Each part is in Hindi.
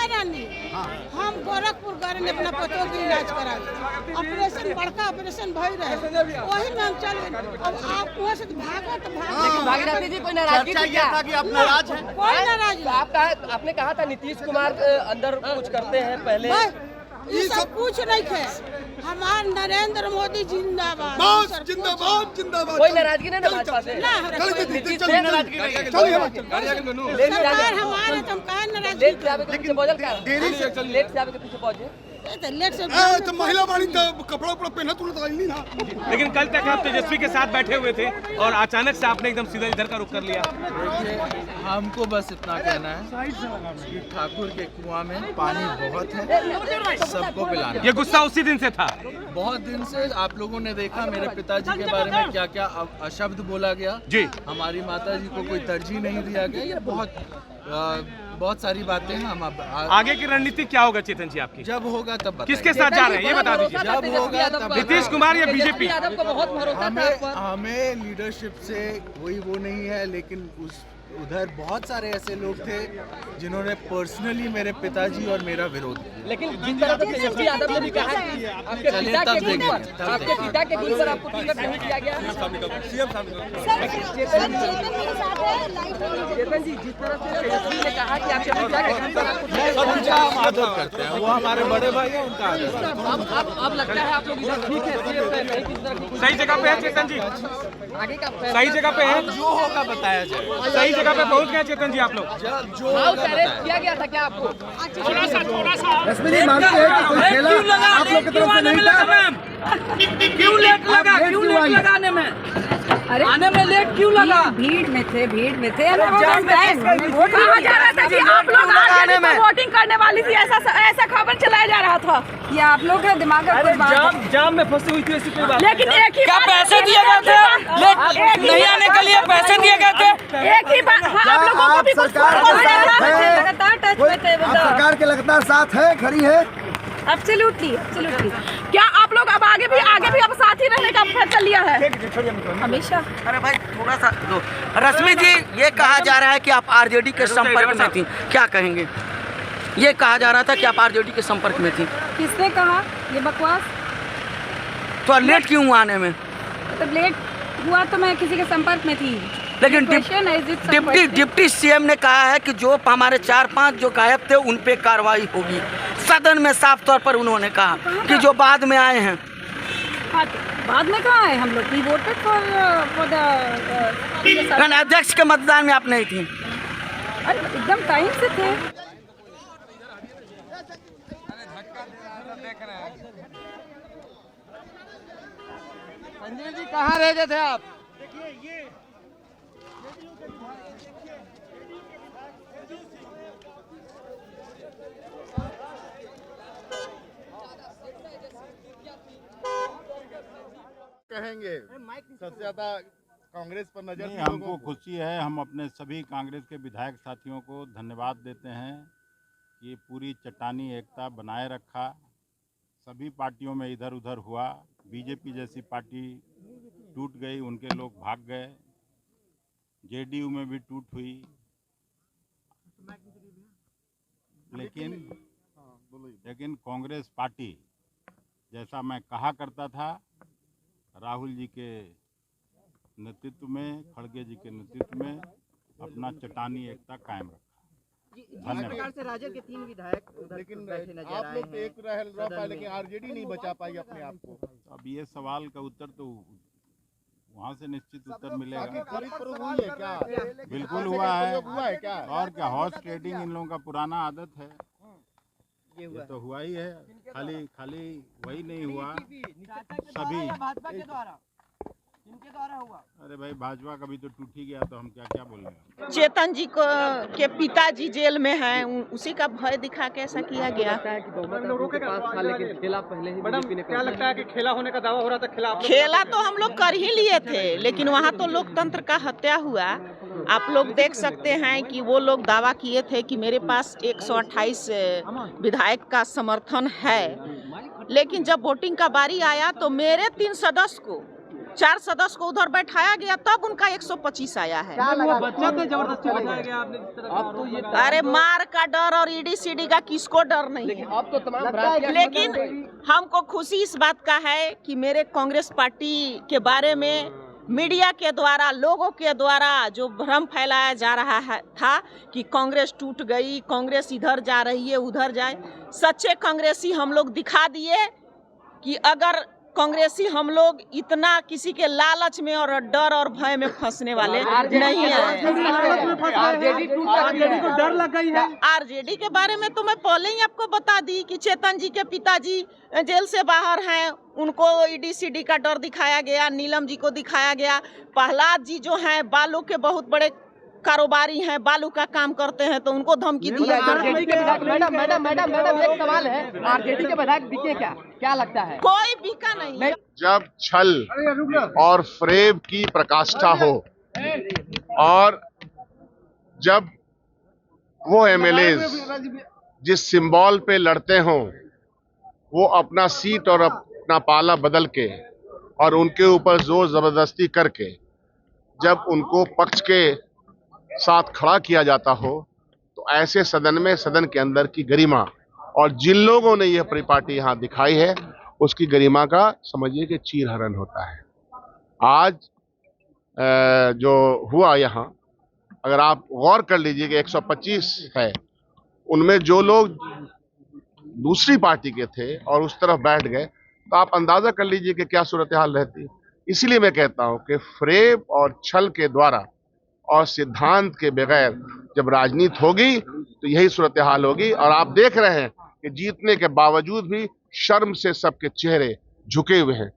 रानी हम गोरखपुर गए अपना पतों की इलाज करा, ऑपरेशन बड़का ऑपरेशन भई रहे, वही में हम चल गए। अब आप वहाँ से भागो तो भागो। भागीरथी जी, कोई नाराजगी थी क्या? था कि आप नाराज हैं? कोई नाराज नहीं। आपने कहा था नीतीश कुमार अंदर कुछ करते हैं पहले, ये सब कुछ नहीं थे। हमार नरेंद्र मोदी जिंदाबाद, जिंदाबाद जिंदाबाद। कोई नाराजगी नहीं ना भाजपा से? ना नीतीश सरकार हमारे तुम कहा नाराज लेट से आवे के पीछे पहुंचल क्या? लेट से आवे के पीछे पहुंचे लेट से तो महिला वाली तो कपड़ा उपड़ा पहना तूने तो नहीं ना। लेकिन कल तक आप तेजस्वी के साथ बैठे हुए थे और अचानक से आपने एकदम सीधा इधर का रुख कर लिया। हमको बस इतना कहना है कि ठाकुर के कुआं में पानी बहुत है, सबको पिलाना। ये गुस्सा उसी दिन से था। बहुत दिन से आप लोगों ने देखा मेरे पिताजी के बारे में क्या क्या अशब्द बोला गया जी। हमारी माताजी को कोई तरजीह नहीं दिया गया। ये बहुत सारी बातें हैं। हम आगे की रणनीति क्या होगा चेतन जी आपकी? जब होगा तब बताएंगे। किसके साथ जा रहे हैं ये बता दीजिए। जब होगा तब नीतीश कुमार या बीजेपी? यादव को बहुत भरोसा था आप पर। हमें लीडरशिप से कोई वो नहीं है, लेकिन उधर बहुत सारे ऐसे लोग थे जिन्होंने पर्सनली मेरे पिताजी और मेरा विरोध किया। लेकिन जिस तरह से तेजस्वी यादव ने भी कहा कि आपके पिता के गुण पर, आपके पिता के गुण पर आपको टिकट नहीं दिया गया। चेतन जी, जिस तरह से तेजस्वी ने कहा कि आपके पिता के गुण पर आपको उनका हम आदर करते हैं, वो हमारे बड़े भाई हैं, उनका आदर। अब लगता है आप लोग इधर ठीक है, सेफ है, कहीं किसी तरह की सही जगह पे है चेतन जी? आगे का सही जगह पे है? जो होगा बताया जाएगा। सही जगह पे पहुंच गए चेतन जी आप लोग? जो हाउस अरेस्ट किया गया था क्या आपको? रश्मि जी मानते हैं कि कोई खेला आप लोग की तरफ से नहीं था? क्यों लेट लगा? क्यों लेट लगाने में? अरे आने में लेट क्यों लगा? भीड़ में थे कहा जा रहा था जी आप लोग आगे में वोटिंग करने वाली थी, ऐसा खबर चलाया जा रहा था कि आप लोग का दिमाग जाम में फंसी हुई थी ऐसी कोई बात? लेकिन एक ही क्या पैसे दिए गए थे? नहीं आने के लिए पैसे दिए गए थे? एक ही बात आप लोगों को भी लगातार टच में थे। सरकार के लगातार साथ है, खड़ी है। एब्सोल्युटली क्या आप लोग अब आगे भी अब साथ ही रहने का फैसला लिया है? हमेशा। अरे भाई थोड़ा सा दो। रश्मि जी, ये कहा जा रहा है कि आप आरजेडी के संपर्क में थी, क्या कहेंगे? ये कहा जा रहा था कि आप आरजेडी के संपर्क में थी। किसने कहा ये बकवास? तो लेट क्यों हुआ आने में? तो लेट हुआ तो मैं किसी के संपर्क में थी, लेकिन डिप्टी सीएम ने कहा है कि जो हमारे 4-5 जो गायब थे उन पे कार्रवाई होगी। सदन में साफ तौर पर उन्होंने कहा कि जो बाद में आए हैं। बाद में कहाँ आए हम लोग? वी वोटेड फॉर द अध्यक्ष के मतदान में आप नहीं थी? अरे एकदम टाइम से थे। संजय जी कहाँ रह गए थे आप? कहेंगे सबसे ज्यादा कांग्रेस पर नजर? नहीं, हमको खुशी है। हम अपने सभी कांग्रेस के विधायक साथियों को धन्यवाद देते हैं कि पूरी चट्टानी एकता बनाए रखा। सभी पार्टियों में इधर उधर हुआ, बीजेपी जैसी पार्टी टूट गई, उनके लोग भाग गए, जेडीयू में भी टूट हुई, लेकिन कांग्रेस पार्टी, जैसा मैं कहा करता था, राहुल जी के नेतृत्व में, खड़गे जी के नेतृत्व में अपना चट्टानी एकता कायम रखा। धन्यवाद। से राजद के 3 विधायक लेकिन आप लोग तो एक रह पाए, लेकिन आरजेडी नहीं बचा पाई अपने आप को। अब ये सवाल का उत्तर तो वहाँ से निश्चित उत्तर मिलेगा। हुई है क्या? बिल्कुल हुआ है। हुआ है क्या? और क्या, हॉर्स ट्रेडिंग इन लोगों का पुराना आदत है। ये तो हुआ ही है, खाली वही नहीं हुआ, सभी भाजपा के द्वारा, इनके द्वारा हुआ। अरे भाई, भाजपा कभी तो टूट ही गया, तो हम क्या बोलेंगे। चेतन जी को के पिताजी जेल में हैं, उसी का भय दिखा के ऐसा किया गया। क्या लगता है कि खेला होने का दावा हो रहा था? खेला तो हम लोग कर ही लिए थे, लेकिन वहाँ तो लोकतंत्र का हत्या हुआ। आप लोग देख सकते हैं कि वो लोग दावा किए थे कि मेरे पास 128 विधायक का समर्थन है, लेकिन जब वोटिंग का बारी आया तो मेरे 3 सदस्य को 4 सदस्य को उधर बैठाया गया, तब उनका 125 आया है। बच्चा थे, जबरदस्ती बैठाया गया आपने जिस तरह। अब तो ये अरे मार का डर और ईडी सीडी का किसको डर नहीं है। अब तो तमाम लेकिन हमको खुशी इस बात का है कि मेरे कांग्रेस पार्टी के बारे में मीडिया के द्वारा, लोगों के द्वारा जो भ्रम फैलाया जा रहा है था कि कांग्रेस टूट गई, कांग्रेस इधर जा रही है, उधर जाए, सच्चे कांग्रेसी हम लोग दिखा दिए कि अगर कांग्रेसी हम लोग इतना किसी के लालच में और डर और भय में फंसने वाले नहीं है। डर लग गई है। आरजेडी के बारे में तो मैं पहले ही आपको बता दी कि चेतन जी के पिताजी जेल से बाहर हैं, उनको ईडी सीडी का डर दिखाया गया, नीलम जी को दिखाया गया, प्रहलाद जी जो हैं बालू के बहुत बड़े कारोबारी हैं, बालू का काम करते हैं, तो उनको धमकी दिया गया। मैडम एक सवाल है, आरजेडी के विधायक बिके क्या लगता है? कोई बिका नहीं। जब छल और फ्रेब की प्रकाष्ठा हो और जब वो एमएलएज जिस सिंबल पे लड़ते हों वो अपना सीट और अपना पाला बदल के और उनके ऊपर जोर जबरदस्ती करके जब उनको पक्ष के साथ खड़ा किया जाता हो, तो ऐसे सदन में, सदन के अंदर की गरिमा और जिन लोगों ने यह परिपाटी यहाँ दिखाई है उसकी गरिमा का समझिए कि चीरहरण होता है। आज जो हुआ यहाँ, अगर आप गौर कर लीजिए कि 125 है, उनमें जो लोग दूसरी पार्टी के थे और उस तरफ बैठ गए, तो आप अंदाजा कर लीजिए कि क्या सूरत हाल रहती। इसीलिए मैं कहता हूँ कि फ्रेब और छल के द्वारा और सिद्धांत के बगैर जब राजनीति होगी तो यही सूरत हाल होगी। और आप देख रहे हैं कि जीतने के बावजूद भी शर्म से सबके चेहरे झुके हुए हैं।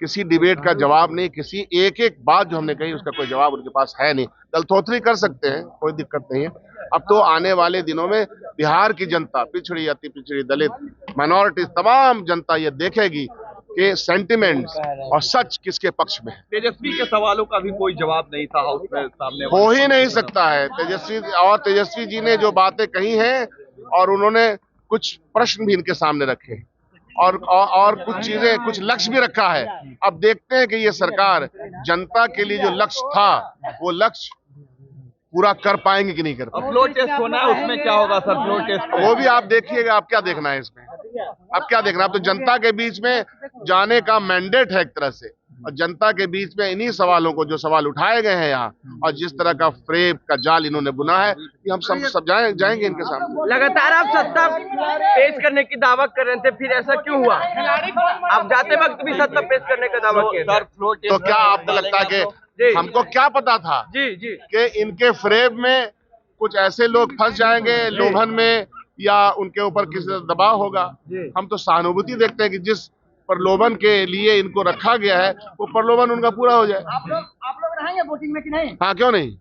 किसी डिबेट का जवाब नहीं, किसी एक बात जो हमने कही उसका कोई जवाब उनके पास है नहीं। दलथोथरी कर सकते हैं, कोई दिक्कत नहीं है। अब तो आने वाले दिनों में बिहार की जनता, पिछड़ी, अति पिछड़ी, दलित, माइनॉरिटीज, तमाम जनता ये देखेगी कि सेंटिमेंट्स और सच किसके पक्ष में है। तेजस्वी के सवालों का भी कोई जवाब नहीं था हाउस में सामने, हो ही नहीं सकता है। तेजस्वी जी ने जो बातें कही हैं और उन्होंने कुछ प्रश्न भी इनके सामने रखे और कुछ चीजें, कुछ लक्ष्य भी रखा है। अब देखते हैं कि ये सरकार जनता के लिए जो लक्ष्य था वो लक्ष्य पूरा कर पाएंगे कि नहीं कर पाएंगे। फ्लोर टेस्ट होना है, उसमें क्या होगा सर? फ्लोर टेस्ट वो भी आप देखिएगा। आप क्या देखना है इसमें? अब क्या देखना? अब तो जनता के बीच में जाने का मैंडेट है एक तरह से, और जनता के बीच में इन्हीं सवालों को, जो सवाल उठाए गए हैं यहाँ और जिस तरह का फ्रेब का जाल इन्होंने बुना है, कि हम सब जाएंगे इनके सामने। लगातार आप सत्ता पेश करने की दावा कर रहे थे, फिर ऐसा क्यों हुआ? आप जाते वक्त भी सत्ता पेश करने का दावा किया। तो क्या आपको लगता है कि हमको क्या पता था कि इनके फ्रेब में कुछ ऐसे लोग फंस जाएंगे लोभन में या उनके ऊपर किसी दबाव होगा? हम तो सहानुभूति देखते हैं कि जिस प्रलोभन के लिए इनको रखा गया है वो प्रलोभन उनका पूरा हो जाए। आप लोग रहेंगे वोटिंग में कि नहीं? हाँ, क्यों नहीं।